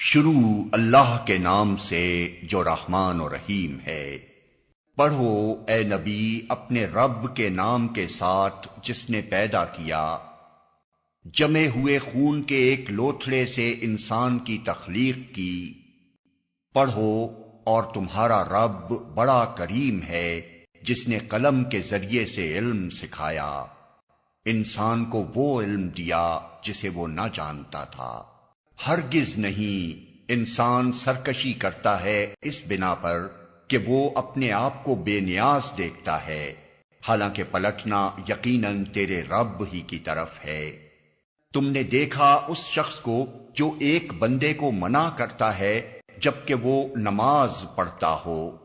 شروع اللہ کے نام سے جو رحمان و رحیم ہے۔ پڑھو اے نبی اپنے رب کے نام کے ساتھ جس نے پیدا کیا، جمے ہوئے خون کے ایک لوتھڑے سے انسان کی تخلیق کی۔ پڑھو اور تمہارا رب بڑا کریم ہے جس نے قلم کے ذریعے سے علم سکھایا، انسان کو وہ علم دیا جسے وہ نہ جانتا تھا۔ ہرگز نہیں، انسان سرکشی کرتا ہے اس بنا پر کہ وہ اپنے آپ کو بے نیاز دیکھتا ہے، حالانکہ پلٹنا یقیناً تیرے رب ہی کی طرف ہے۔ تم نے دیکھا اس شخص کو جو ایک بندے کو منع کرتا ہے جبکہ وہ نماز پڑھتا ہو۔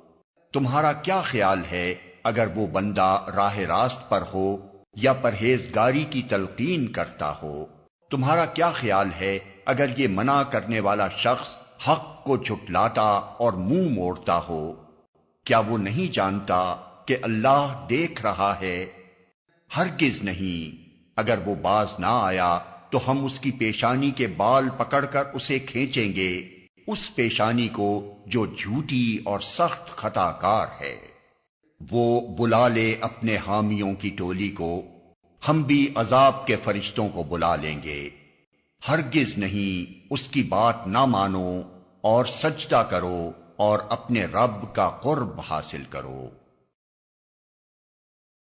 تمہارا کیا خیال ہے اگر وہ بندہ راہ راست پر ہو یا پرہیزگاری کی تلقین کرتا ہو؟ تمہارا کیا خیال ہے اگر یہ منع کرنے والا شخص حق کو جھٹلاتا اور منہ موڑتا ہو؟ کیا وہ نہیں جانتا کہ اللہ دیکھ رہا ہے؟ ہرگز نہیں، اگر وہ باز نہ آیا تو ہم اس کی پیشانی کے بال پکڑ کر اسے کھینچیں گے، اس پیشانی کو جو جھوٹی اور سخت خطا کار ہے۔ وہ بلا لے اپنے حامیوں کی ٹولی کو، ہم بھی عذاب کے فرشتوں کو بلا لیں گے۔ ہرگز نہیں، اس کی بات نہ مانو اور سجدہ کرو اور اپنے رب کا قرب حاصل کرو۔